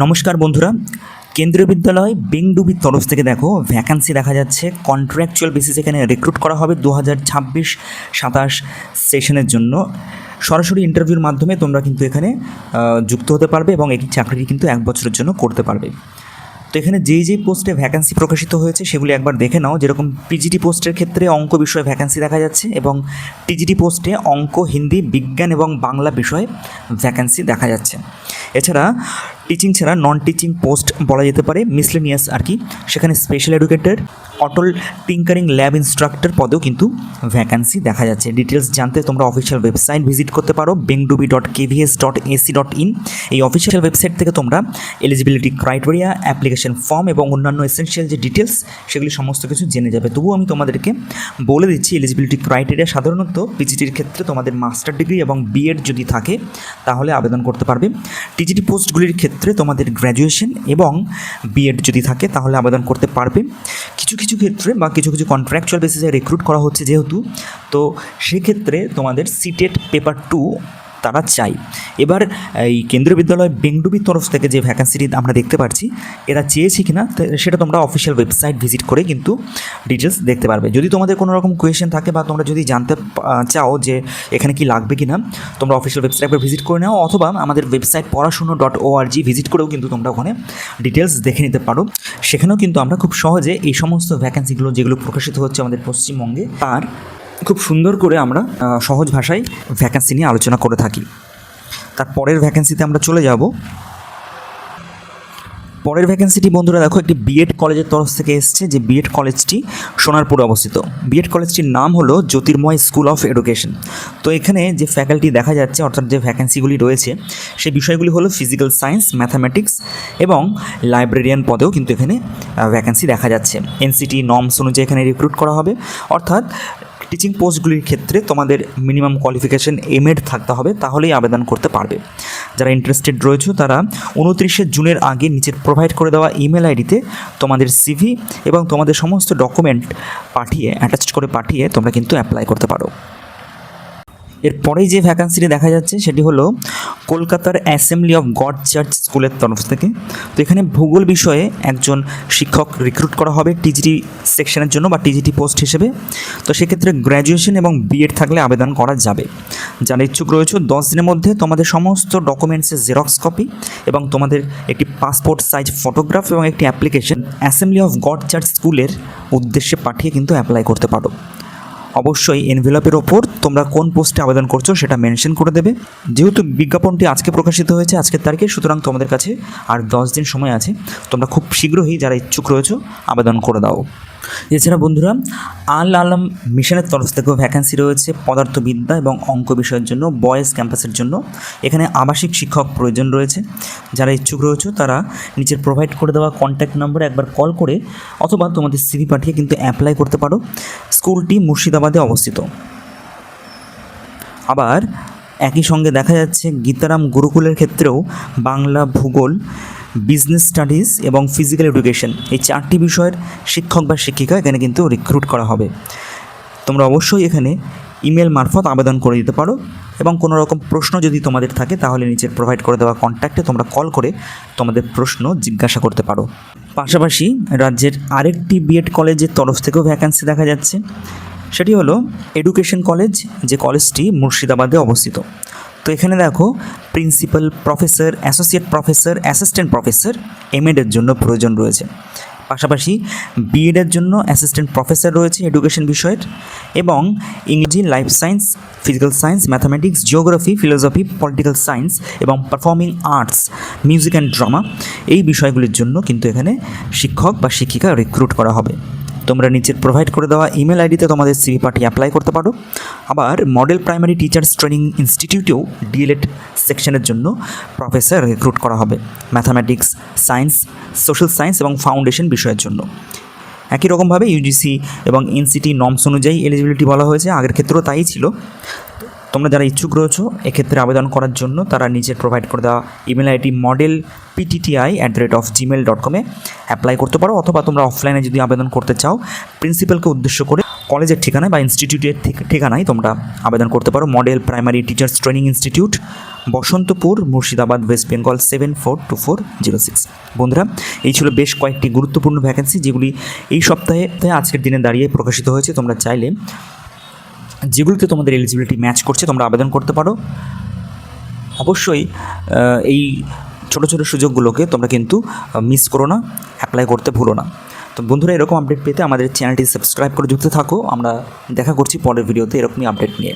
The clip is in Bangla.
নমস্কার বন্ধুরা, কেন্দ্রীয় বিদ্যালয় বেংডুবির তরফ থেকে দেখো ভ্যাকান্সি দেখা যাচ্ছে। কন্ট্রাকচুয়াল বেসিস এখানে রিক্রুট করা হবে 2026-27 সেশনের জন্য। সরাসরি ইন্টারভিউর মাধ্যমে তোমরা কিন্তু এখানে যুক্ত হতে পারবে এবং এই চাকরিটি কিন্তু 1 বছরের জন্য করতে পারবে। তো এখানে যেই পোস্টে ভ্যাকান্সি প্রকাশিত হয়েছে সেগুলি একবার দেখে নাও। যেরকম পিজিটি পোস্টের ক্ষেত্রে অঙ্ক বিষয়ে ভ্যাকান্সি দেখা যাচ্ছে এবং টিজিটি পোস্টে অঙ্ক, হিন্দি, বিজ্ঞান এবং বাংলা বিষয়ে ভ্যাকান্সি দেখা যাচ্ছে। এছাড়া টিচিং ছাড়া নন টিচিং পোস্ট বলা যেতে পারে, মিসলেনিয়াস আর কি, সেখানে স্পেশাল এডুকেটর, অটল টিঙ্কারিং ল্যাব ইনস্ট্রাক্টর পদেও কিন্তু ভ্যাকান্সি দেখা যাচ্ছে। ডিটেলস জানতে তোমরা অফিসিয়াল ওয়েবসাইট ভিজিট করতে পারো bengdubi.kvs.ac.in। এই অফিসিয়াল ওয়েবসাইট থেকে তোমরা এলিজিবিলিটি ক্রাইটেরিয়া, অ্যাপ্লিকেশন ফর্ম এবং অন্যান্য এসেনশিয়াল যে ডিটেলস সেগুলি সমস্ত কিছু জেনে যাবে। তবুও আমি তোমাদেরকে বলে দিচ্ছি, এলিজিবিলিটি ক্রাইটেরিয়া সাধারণত পিজিটির ক্ষেত্রে তোমাদের মাস্টার ডিগ্রি এবং বিএড যদি থাকে তাহলে আবেদন করতে পারবে। টিজিটি পোস্টগুলির ক্ষেত্রে তোমাদের গ্র্যাজুয়েশন এবং বিএড যদি থাকে তাহলে আবেদন করতে পারবে। কিছু ক্ষেত্রে বা কিছু কন্ট্রাকচুয়াল বেসিসে রিক্রুট করা হচ্ছে যেহেতু, তো সেক্ষেত্রে তোমাদের সিটেট পেপার 2 তারা চাই। এবার এই কেন্দ্রীয় বিদ্যালয় বেংডুবির তরফ থেকে যে ভ্যাকান্সিটি আমরা দেখতে পাচ্ছি, এরা চেয়েছি কিনা সেটা তোমরা অফিসিয়াল ওয়েবসাইট ভিজিট করে কিন্তু ডিটেলস দেখতে পারবে। যদি তোমাদের কোনো রকম কোয়েশ্চেন থাকে বা তোমরা যদি জানতে চাও যে এখানে কি লাগবে কিনা, তোমরা অফিসিয়াল ওয়েবসাইটে ভিজিট করে নাও, অথবা আমাদের ওয়েবসাইট পড়াশুনো.org ভিজিট করেও কিন্তু তোমরা ওখানে ডিটেলস দেখে নিতে পারো। সেখানেও কিন্তু আমরা খুব সহজে এই সমস্ত ভ্যাকান্সিগুলো যেগুলো প্রকাশিত হচ্ছে আমাদের পশ্চিমবঙ্গে, তার খুব সুন্দর করে আমরা সহজ ভাষায় ভ্যাকান্সি নিয়ে আলোচনা করে থাকি। তার পরের ভ্যাকান্সিতে আমরা চলে যাব। পরের ভ্যাকেন্সিটি বন্ধুরা দেখো একটি বিএড কলেজের তরফ থেকে এসছে, যে বিএড কলেজটি সোনারপুরে অবস্থিত। বিএড কলেজটির নাম হলো জ্যোতির্ময় স্কুল অফ এডুকেশন। তো এখানে যে ফ্যাকাল্টি দেখা যাচ্ছে, অর্থাৎ যে ভ্যাকেন্সিগুলি রয়েছে সেই বিষয়গুলি হলো ফিজিক্যাল সায়েন্স, ম্যাথামেটিক্স এবং লাইব্রেরিয়ান পদেও কিন্তু এখানে ভ্যাকেন্সি দেখা যাচ্ছে। এনসিটি নর্মস অনুযায়ী এখানে রিক্রুট করা হবে, অর্থাৎ টিচিং পোস্টগুলির ক্ষেত্রে তোমাদের মিনিমাম কোয়ালিফিকেশন এমএড থাকতে হবে, তাহলেই আবেদন করতে পারবে। যারা ইন্টারেস্টেড রয়েছে তারা 29শে জুনের আগে নিচের প্রোভাইড করে দেওয়া ইমেল আইডিতে তোমাদের সিভি এবং তোমাদের সমস্ত ডকুমেন্ট অ্যাটাচড করে পাঠিয়ে তোমরা কিন্তু অ্যাপ্লাই করতে পারো। এরপরেই যে ভ্যাকান্সিটি দেখা যাচ্ছে সেটি হলো কলকাতার অ্যাসেম্বলি অফ গড চার্চ স্কুলের তরফ থেকে। তো এখানে ভূগোল বিষয়ে একজন শিক্ষক রিক্রুট করা হবে টিজিটি সেকশনের জন্য বা টিজিটি পোস্ট হিসেবে। তো সেক্ষেত্রে গ্র্যাজুয়েশন এবং বিএড থাকলে আবেদন করা যাবে। যারা ইচ্ছুক রয়েছে 10 দিনের মধ্যে তোমাদের সমস্ত ডকুমেন্টসের জেরক্স কপি এবং তোমাদের একটি পাসপোর্ট সাইজ ফটোগ্রাফ এবং একটি application assembly of god church স্কুলের উদ্দেশ্যে পাঠিয়ে কিন্তু অ্যাপ্লাই করতে পারো। অবশ্যই এনভেলপের ওপর তোমরা কোন পোস্টে আবেদন করছো সেটা মেনশন করে দেবে। যেহেতু বিজ্ঞাপনটি আজকে প্রকাশিত হয়েছে আজকের তারিখে, সুতরাং তোমাদের কাছে আর 10 দিন সময় আছে। তোমরা খুব শীঘ্রই যারা ইচ্ছুক রয়েছো আবেদন করে দাও। এছাড়া বন্ধুরা আল আলম মিশনের তরফ থেকেও ভ্যাকান্সি রয়েছে পদার্থবিদ্যা এবং অঙ্ক বিষয়ের জন্য, বয়েজ ক্যাম্পাসের জন্য। এখানে আবাসিক শিক্ষক প্রয়োজন রয়েছে। যারা ইচ্ছুক রয়েছে তারা নিচের প্রোভাইড করে দেওয়া কন্ট্যাক্ট নম্বরে একবার কল করে অথবা তোমাদের সিভি পাঠিয়ে কিন্তু অ্যাপ্লাই করতে পারো। স্কুলটি মুর্শিদাবাদে অবস্থিত। আবার একই সঙ্গে দেখা যাচ্ছে গীতারাম গুরুকুলের ক্ষেত্রেও বাংলা, ভূগোল, বিজনেস স্টাডিজ এবং ফিজিক্যাল এডুকেশন এই 4টি বিষয়ের শিক্ষক বা শিক্ষিকা এখানে কিন্তু রিক্রুট করা হবে। তোমরা অবশ্যই এখানে ইমেল মারফত আবেদন করে দিতে পারো এবং কোনো রকম প্রশ্ন যদি তোমাদের থাকে তাহলে নিচের প্রোভাইড করে দেওয়া কন্ট্যাক্টে তোমরা কল করে তোমাদের প্রশ্ন জিজ্ঞাসা করতে পারো। পাশাপাশি রাজ্যের আরেকটি বিএড কলেজের তরফ থেকেও ভ্যাকান্সি দেখা যাচ্ছে। সেটি হলো এডুকেশন কলেজ, যে কলেজটি মুর্শিদাবাদে অবস্থিত। তো এখানে দেখো principal, professor, associate professor, assistant professor এমএডের জন্য প্রয়োজন রয়েছে। পাশাপাশি বিএডের জন্য অ্যাসিস্ট্যান্ট প্রফেসর রয়েছে এডুকেশন বিষয়ের, এবং ইংরেজি, life science, physical science, mathematics, geography, philosophy, political science এবং performing arts, music and drama এই বিষয়গুলির জন্য কিন্তু এখানে শিক্ষক বা শিক্ষিকা রিক্রুট করা হবে। তোমরা নিচের প্রোভাইড করে দেওয়া ইমেল আইডিতে তোমাদের সিভি পাঠিয়ে অ্যাপ্লাই করতে পারো। আবার মডেল প্রাইমারি টিচার্স ট্রেনিং ইনস্টিটিউটেও ডিএলএড সেকশনের জন্য প্রফেসর রিক্রুট করা হবে ম্যাথামেটিক্স, সায়েন্স, সোশ্যাল সায়েন্স এবং ফাউন্ডেশন বিষয়ের জন্য। একই রকমভাবে ইউজিসি এবং এনসিটি নর্মস অনুযায়ী এলিজিবিলিটি বলা হয়েছে, আগের ক্ষেত্রেও তাই ছিল। তোমরা যারা ইচ্ছুক রয়েছো এক্ষেত্রে আবেদন করার জন্য তারা নিচের প্রোভাইড করে দেওয়া ইমেল আইডি modelptti@gmail.com অ্যাপ্লাই করতে পারো, অথবা তোমরা অফলাইনে যদি আবেদন করতে চাও প্রিন্সিপালকে উদ্দেশ্য করে কলেজের ঠিকানায় বা ইনস্টিটিউটের ঠিকানায় তোমরা আবেদন করতে পারো। Model primary teachers training institute, Basantapur, Murshidabad, West Bengal 742406। বন্ধুরা, এই ছিল বেশ কয়েকটি গুরুত্বপূর্ণ ভ্যাকেন্সি যেগুলি এই সপ্তাহে আজকের দিনে দাঁড়িয়ে প্রকাশিত হয়েছে। তোমরা চাইলে যেগুলিতে তোমাদের এলিজিবিলিটি ম্যাচ করছে তোমরা আবেদন করতে পারো। অবশ্যই এই ছোটো ছোটো সুযোগগুলোকে তোমরা কিন্তু মিস করো না, অ্যাপ্লাই করতে ভুলো না। তো বন্ধুরা, এরকম আপডেট পেতে আমাদের চ্যানেলটি সাবস্ক্রাইব করে যুক্ত থাকো। আমরা দেখা করছি পরের ভিডিওতে এরকমই আপডেট নিয়ে।